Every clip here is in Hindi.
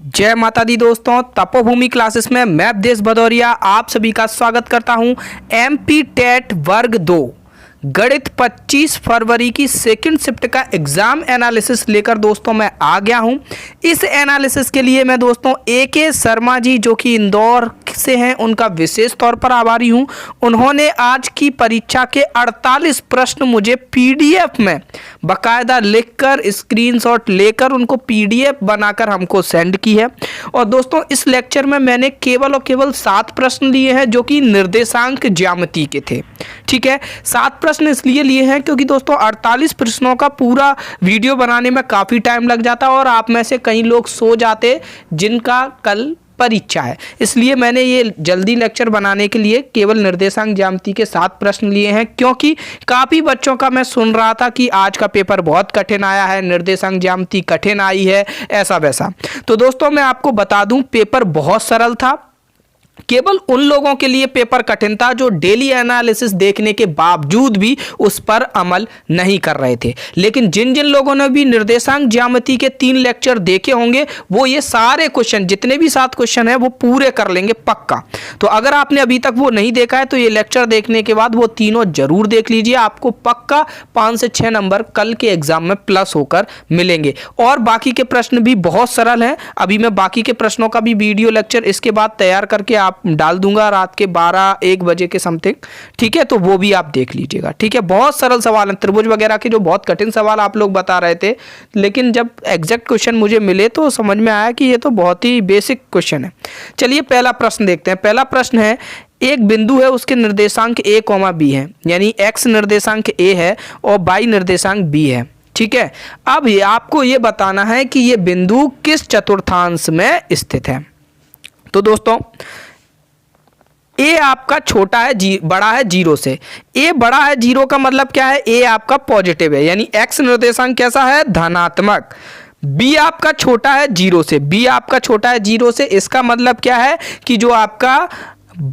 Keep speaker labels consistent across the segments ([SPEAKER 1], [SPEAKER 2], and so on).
[SPEAKER 1] जय माता दी दोस्तों, तपोभूमि क्लासेस में मैं अवधेश भदौरिया आप सभी का स्वागत करता हूं। एमपी टेट वर्ग 2 गणित 25 फरवरी की सेकंड शिफ्ट का एग्जाम एनालिसिस लेकर दोस्तों मैं आ गया हूं। इस एनालिसिस के लिए मैं दोस्तों AK शर्मा जी जो कि इंदौर से हैं उनका विशेष तौर पर आभारी हूं। उन्होंने आज की परीक्षा के 48 प्रश्न मुझे PDF में बाकायदा लिखकर स्क्रीनशॉट लेकर उनको PDF बनाकर हमको सेंड की है। और दोस्तों इस लेक्चर में मैंने केवल और केवल 7 प्रश्न लिए हैं जो कि निर्देशांक ज्यामिति के थे। ठीक है, 7 प्रश्न इसलिए लिए हैं क्योंकि दोस्तों 48 प्रश्नों का पूरा वीडियो बनाने में काफ़ी टाइम लग जाता और आप में से कई लोग सो जाते जिनका कल परीक्षा है। इसलिए मैंने ये जल्दी लेक्चर बनाने के लिए केवल निर्देशांक ज्यामिति के 7 प्रश्न लिए हैं, क्योंकि काफ़ी बच्चों का मैं सुन रहा था कि आज का पेपर बहुत कठिन आया है, निर्देशांक ज्यामिति कठिन आई है, ऐसा वैसा। तो दोस्तों मैं आपको बता दूं पेपर बहुत सरल था। केवल उन लोगों के लिए पेपर कठिन था जो डेली एनालिसिस देखने के बावजूद भी उस पर अमल नहीं कर रहे थे। लेकिन जिन जिन लोगों ने भी निर्देशांक ज्यामिति के 3 लेक्चर देखे होंगे वो ये सारे क्वेश्चन, जितने भी 7 क्वेश्चन हैं, वो पूरे कर लेंगे पक्का। तो अगर आपने अभी तक वो नहीं देखा है तो ये लेक्चर देखने के बाद वो तीनों जरूर देख लीजिए, आपको पक्का 5 से 6 नंबर कल के एग्जाम में प्लस होकर मिलेंगे। और बाकी के प्रश्न भी बहुत सरल हैं। अभी मैं बाकी के प्रश्नों का भी वीडियो लेक्चर इसके बाद तैयार करके आप डाल दूंगा रात के 12-1 बजे के समथिंग। ठीक है, तो वो भी आप देख लीजिएगा। ठीक है, बहुत सरल सवाल है, त्रिभुज वगैरह के जो बहुत कठिन सवाल आप लोग बता रहे थे, लेकिन जब एग्जैक्ट क्वेश्चन मुझे मिले तो समझ में आया कि ये तो बहुत ही बेसिक क्वेश्चन है। चलिए पहला प्रश्न देखते हैं। पहला प्रश्न है, एक बिंदु है, उसके निर्देशांक a, b है, यानी x निर्देशांक a है और y निर्देशांक b है। ठीक है, अब ये आपको ये बताना है कि ये बिंदु किस चतुर्थांश में स्थित है। तो दोस्तों a आपका छोटा है, बड़ा है 0 से। a बड़ा है 0 का मतलब क्या है, a आपका पॉजिटिव है, यानी x निर्देशांक कैसा है, धनात्मक। b आपका छोटा है 0 से, b आपका छोटा है 0 से, इसका मतलब क्या है कि जो आपका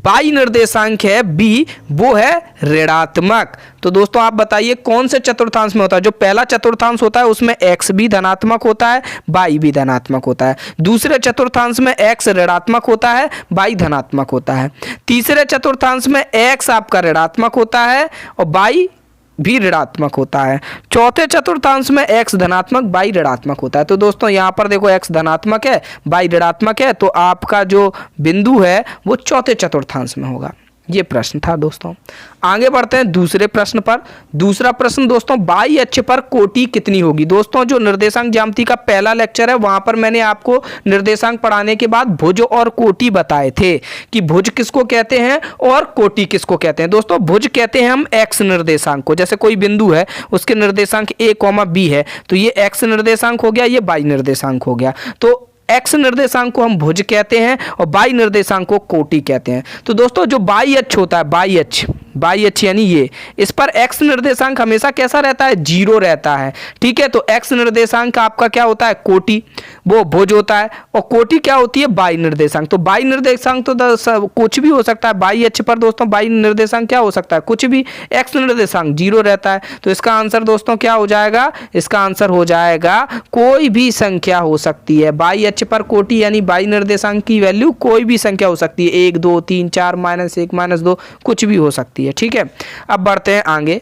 [SPEAKER 1] y निर्देशांक है b वो है ऋणात्मक। तो दोस्तों आप बताइए कौन से चतुर्थांश में होता है। जो पहला चतुर्थांश होता है उसमें x भी धनात्मक होता है, y भी धनात्मक होता है। दूसरे चतुर्थांश में x ऋणात्मक होता है, y धनात्मक होता है। तीसरे चतुर्थांश में x आपका ऋणात्मक होता है और y भी ऋणात्मक होता है। चौथे चतुर्थांश में x धनात्मक, y ऋणात्मक होता है। तो दोस्तों यहाँ पर देखो x धनात्मक है, y ऋणात्मक है, तो आपका जो बिंदु है वो चौथे चतुर्थांश में होगा। ये प्रश्न था दोस्तों। आगे बढ़ते हैं दूसरे प्रश्न पर। दूसरा प्रश्न दोस्तों, बाई अक्ष पर कोटि कितनी होगी। दोस्तों जो निर्देशांक ज्यामिति का पहला लेक्चर है वहां पर मैंने आपको निर्देशांक पढ़ाने के बाद भुज और कोटि बताए थे कि भुज किसको कहते हैं और कोटि किसको कहते हैं। दोस्तों भुज कहते हैं हम x निर्देशांक को, जैसे कोई बिंदु है उसके निर्देशांक a, b है, तो ये x निर्देशांक हो गया, ये y निर्देशांक हो गया। तो x निर्देशांक को हम भुज कहते हैं और y निर्देशांक को कोटि कहते हैं। तो दोस्तों जो बाई अक्ष होता है, बाई अक्ष यानी ये, इस पर x निर्देशांक हमेशा कैसा रहता है, 0 रहता है। ठीक है, तो x निर्देशांक आपका क्या होता है, कोटि, वो भुज होता है, और कोटि क्या होती है, y निर्देशांक। तो y निर्देशांक तो कुछ भी हो सकता है। बाई अक्ष पर दोस्तों y निर्देशांक क्या हो सकता है, कुछ भी। x निर्देशांक 0 रहता है, तो इसका आंसर दोस्तों क्या हो जाएगा, इसका आंसर हो जाएगा कोई भी संख्या हो सकती है। बाई अक्ष पर कोटि यानी y निर्देशांक की वैल्यू कोई भी संख्या हो सकती है, 1 2 3 4 -1 -2 कुछ भी हो सकती है। ठीक है, अब बढ़ते हैं आगे।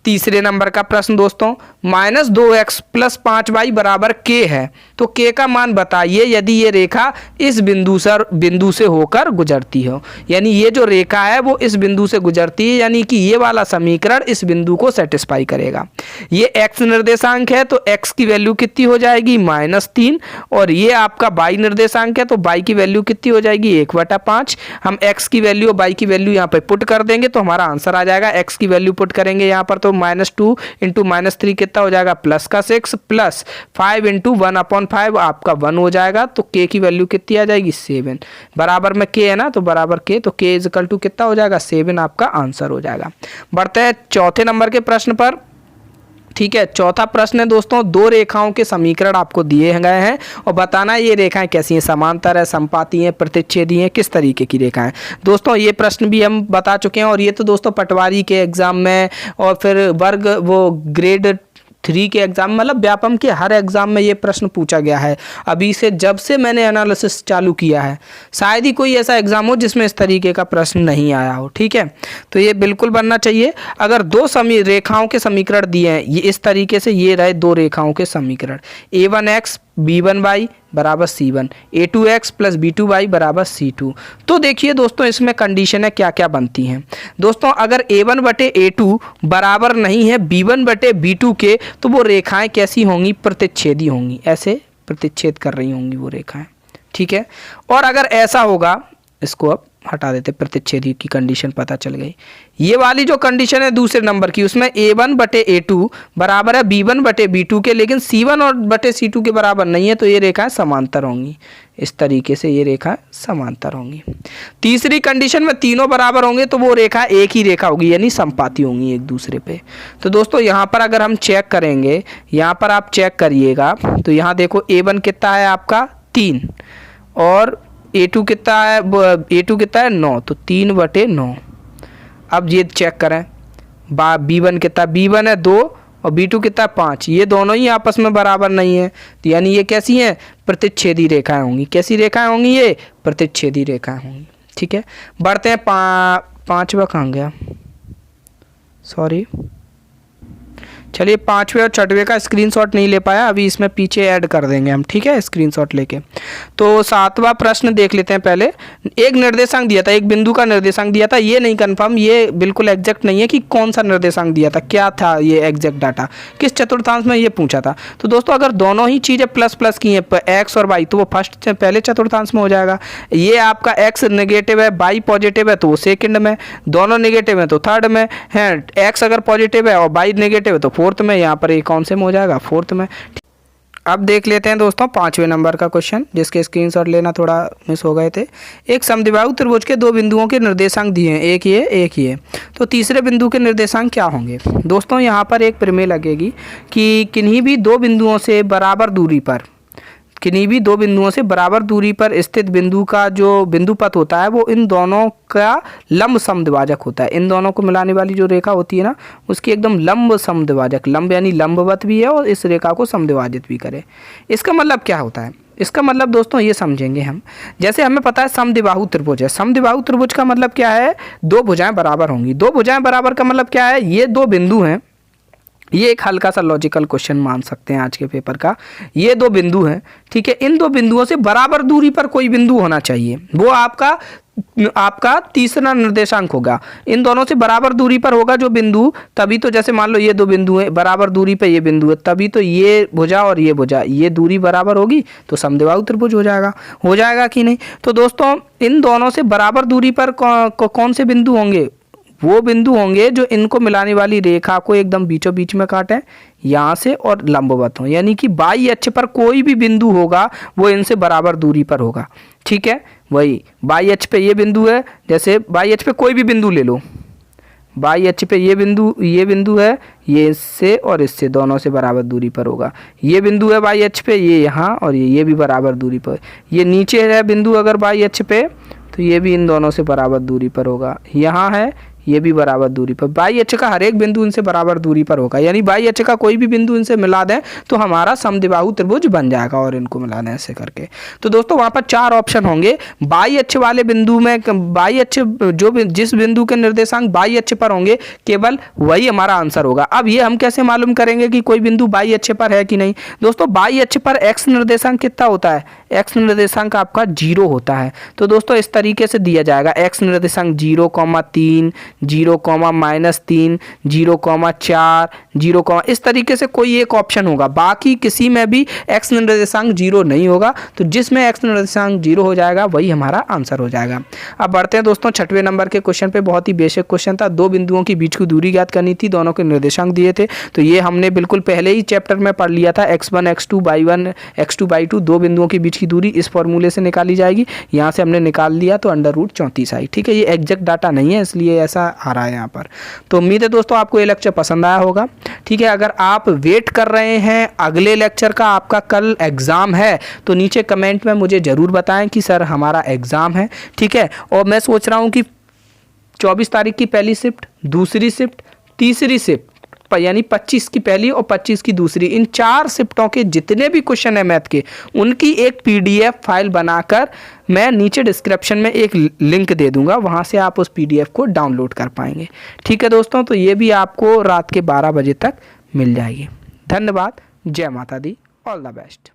[SPEAKER 1] तीसरे नंबर का प्रश्न दोस्तों, -2x + 5y बराबर k है, तो k का मान बताइए यदि ये रेखा इस बिंदु से होकर गुजरती हो। यानी ये जो रेखा है वो इस बिंदु से गुजरती है, यानी कि ये वाला समीकरण इस बिंदु को सेटिस्फाई करेगा। ये x निर्देशांक है तो x की वैल्यू कितनी हो जाएगी, -3, और ये आपका y निर्देशांक है तो y की वैल्यू कितनी हो जाएगी, 1/5। हम x की वैल्यू और y की वैल्यू यहाँ पे पुट कर देंगे तो हमारा आंसर आ जाएगा। x की वैल्यू पुट करेंगे यहाँ पर तो -2 × -3 कितना हो जाएगा, +6 प्लस 5 × 1/5 आपका 1 हो जाएगा। तो k की वैल्यू कितनी आ जाएगी, 7। बराबर में k है ना, तो बराबर k, तो k = कितना हो जाएगा, 7 आपका आंसर हो जाएगा। बढ़ते हैं चौथे नंबर के प्रश्न पर। ठीक है, चौथा प्रश्न है दोस्तों, 2 रेखाओं के समीकरण आपको दिए गए हैं और बताना है ये रेखाएं कैसी हैं, समांतर है, समपाती हैं, प्रतिच्छेदी हैं, किस तरीके की रेखाएं। दोस्तों ये प्रश्न भी हम बता चुके हैं और ये तो दोस्तों पटवारी के एग्जाम में और फिर वर्ग वो ग्रेड 3 के एग्ज़ाम मतलब व्यापम के हर एग्ज़ाम में ये प्रश्न पूछा गया है अभी से, जब से मैंने एनालिसिस चालू किया है। शायद ही कोई ऐसा एग्ज़ाम हो जिसमें इस तरीके का प्रश्न नहीं आया हो। ठीक है, तो ये बिल्कुल बनना चाहिए। अगर दो रेखाओं के समीकरण दिए हैं, ये इस तरीके से, ये रहे दो रेखाओं के समीकरण, a1x b1y बराबर c1, a2x प्लस b2y बराबर c2। तो देखिए दोस्तों, इसमें कंडीशन है क्या क्या बनती हैं। दोस्तों अगर a1 बटे a2 बराबर नहीं है b1 बटे b2 के, तो वो रेखाएं कैसी होंगी? प्रतिच्छेदी होंगी, ऐसे प्रतिच्छेद कर रही होंगी वो रेखाएं। ठीक है, और अगर ऐसा होगा, इसको अब हटा देते, प्रतिच्छेदी की कंडीशन पता चल गई। ये वाली जो कंडीशन है दूसरे नंबर की, उसमें a1 बटे a2 बराबर है b1 बटे b2 के, लेकिन c1 और बटे c2 के बराबर नहीं है, तो ये रेखाएं समांतर होंगी। इस तरीके से ये रेखाएं समांतर होंगी। तीसरी कंडीशन में तीनों बराबर होंगे, तो वो रेखा एक ही रेखा होगी, यानी समपाती होंगी एक दूसरे पे। तो दोस्तों यहाँ पर अगर हम चेक करेंगे, यहाँ पर आप चेक करिएगा, तो यहाँ देखो a1 कितना है आपका 3, और a2 कितना है, a2 कितना है 9, तो 3 बटे 9। अब ये चेक करें, b1 कितना, b1 है 2 और b2 कितना है 5, ये दोनों ही आपस में बराबर नहीं है, तो यानी ये कैसी हैं? प्रतिच्छेदी रेखाएं होंगी। कैसी रेखाएं होंगी? ये प्रतिच्छेदी रेखाएं होंगी। ठीक है, बढ़ते हैं पाँचवा कहाँ गया, सॉरी, चलिए 5वें और 6वें का स्क्रीनशॉट नहीं ले पाया, अभी इसमें पीछे ऐड कर देंगे हम। ठीक है, स्क्रीनशॉट लेके। तो 7वां प्रश्न देख लेते हैं पहले। एक निर्देशांक दिया था, एक बिंदु का निर्देशांक दिया था, ये नहीं कंफर्म, ये बिल्कुल एग्जैक्ट नहीं है कि कौन सा निर्देशांक दिया था, क्या था ये एग्जैक्ट डाटा, किस चतुर्थांश में ये पूछा था। तो दोस्तों अगर दोनों ही चीज़ें प्लस प्लस की हैं, एक्स और वाई, तो वो फर्स्ट पहले चतुर्थांश में हो जाएगा। ये आपका एक्स नेगेटिव है, वाई पॉजिटिव है, तो वो सेकंड में, दोनों नेगेटिव है तो थर्ड में है, एक्स अगर पॉजिटिव है और वाई नेगेटिव है तो फोर्थ में, यहाँ पर ये कौन से में हो जाएगा? फोर्थ में। अब देख लेते हैं दोस्तों 5वें नंबर का क्वेश्चन, जिसके स्क्रीनशॉट लेना थोड़ा मिस हो गए थे। एक समद्विबाहु त्रिभुज के दो बिंदुओं के निर्देशांक दिए हैं, एक ये, तो तीसरे बिंदु के निर्देशांक क्या होंगे? दोस्तों यहाँ पर एक प्रमेय लगेगी कि किन्हीं भी दो बिंदुओं से बराबर दूरी पर स्थित बिंदु का जो बिंदु पथ होता है, वो इन दोनों का लंब समद्विभाजक होता है। इन दोनों को मिलाने वाली जो रेखा होती है ना, उसकी एकदम लंब समद्विभाजक, लंब यानी लंबवत भी है और इस रेखा को समद्विभाजित भी करे। इसका मतलब क्या होता है? इसका मतलब दोस्तों ये समझेंगे हम, जैसे हमें पता है समद्विबाहु त्रिभुज है। समद्विबाहु त्रिभुज का मतलब क्या है? दो भुजाएं बराबर होंगी। दो भुजाएं बराबर का मतलब क्या है? ये दो बिंदु हैं, ये एक हल्का सा लॉजिकल क्वेश्चन मान सकते हैं आज के पेपर का। ये दो बिंदु हैं, ठीक है, इन दो बिंदुओं से बराबर दूरी पर कोई बिंदु होना चाहिए, वो आपका तीसरा निर्देशांक होगा। इन दोनों से बराबर दूरी पर होगा जो बिंदु, तभी तो, जैसे मान लो ये दो बिंदु हैं, बराबर दूरी पे ये बिंदु है, तभी तो ये भुजा और ये भुजा, ये दूरी बराबर होगी तो समद्विबाहु त्रिभुज हो जाएगा कि नहीं? तो दोस्तों इन दोनों से बराबर दूरी पर कौन से बिंदु होंगे? वो बिंदु होंगे जो इनको मिलाने वाली रेखा को एकदम बीचों बीच में काटें यहाँ से और लंबवत हो, यानी कि बाई अक्ष पर कोई भी बिंदु होगा वो इनसे बराबर दूरी पर होगा। ठीक है, वही बाई अक्ष पे ये बिंदु है, जैसे बाई अक्ष पे कोई भी बिंदु ले लो, बाई अक्ष पे ये बिंदु है, ये इससे और इससे दोनों से बराबर दूरी पर होगा। ये बिंदु है बाई अक्ष पे, ये यहाँ, और ये भी बराबर दूरी पर। ये नीचे है बिंदु अगर बाई अक्ष पे, तो ये भी इन दोनों से बराबर दूरी पर होगा। यहाँ है, ये भी बराबर दूरी पर। बाई अक्ष का हर एक बिंदु इनसे बराबर दूरी पर होगा, यानी बाई अक्ष का कोई भी बिंदु इनसे मिला दें तो हमारा समद्विबाहु त्रिभुज बन जाएगा, और इनको मिला दें ऐसे करके। तो दोस्तों वहाँ पर 4 ऑप्शन होंगे। बाई अक्ष वाले बिंदु में, बाई अक्ष जिस बिंदु के निर्देशांक बाई अक्ष पर होंगे, केवल वही हमारा आंसर होगा। अब ये हम कैसे मालूम करेंगे कि कोई बिंदु बाई अक्ष पर है कि नहीं? दोस्तों बाई अक्ष पर एक्स निर्देशांक कितना होता है? एक्स निर्देशांक आपका 0 होता है। तो दोस्तों इस तरीके से दिया जाएगा, एक्स निर्देशांक 0,3, 0,-3, 0,4, 0, इस तरीके से कोई एक ऑप्शन होगा। बाकी किसी में भी एक्स निर्देशांक 0 नहीं होगा, तो जिसमें एक्स निर्देशांक 0 हो जाएगा वही हमारा आंसर हो जाएगा। अब बढ़ते हैं दोस्तों 6वें नंबर के क्वेश्चन पे। बहुत ही बेसिक क्वेश्चन था, दो बिंदुओं के बीच की दूरी ज्ञात करनी थी, दोनों के निर्देशांक दिए थे। तो ये हमने बिल्कुल पहले ही चैप्टर में पढ़ लिया था। x1 x2 y1 x2 y2, दो बिंदुओं के बीच की दूरी इस फॉर्मूले से निकाली जाएगी। यहाँ से हमने निकाल लिया तो √34 आई। ठीक है, ये एग्जैक्ट डाटा नहीं है, इसलिए ऐसा आ रहा है यहाँ पर। तो उम्मीद है दोस्तों आपको ये लेक्चर पसंद आया होगा। ठीक है, अगर आप वेट कर रहे हैं अगले लेक्चर का, आपका कल एग्ज़ाम है, तो नीचे कमेंट में मुझे ज़रूर बताएं कि सर हमारा एग्ज़ाम है। ठीक है, और मैं सोच रहा हूँ कि 24 तारीख की पहली शिफ्ट, दूसरी शिफ्ट, तीसरी शिफ्ट यानी 25 की पहली और 25 की दूसरी, इन 4 शिफ्टों के जितने भी क्वेश्चन है मैथ के, उनकी एक PDF फाइल बनाकर मैं नीचे डिस्क्रिप्शन में एक लिंक दे दूंगा, वहां से आप उस PDF को डाउनलोड कर पाएंगे। ठीक है दोस्तों, तो ये भी आपको रात के 12 बजे तक मिल जाएगी। धन्यवाद। जय माता दी। All the best.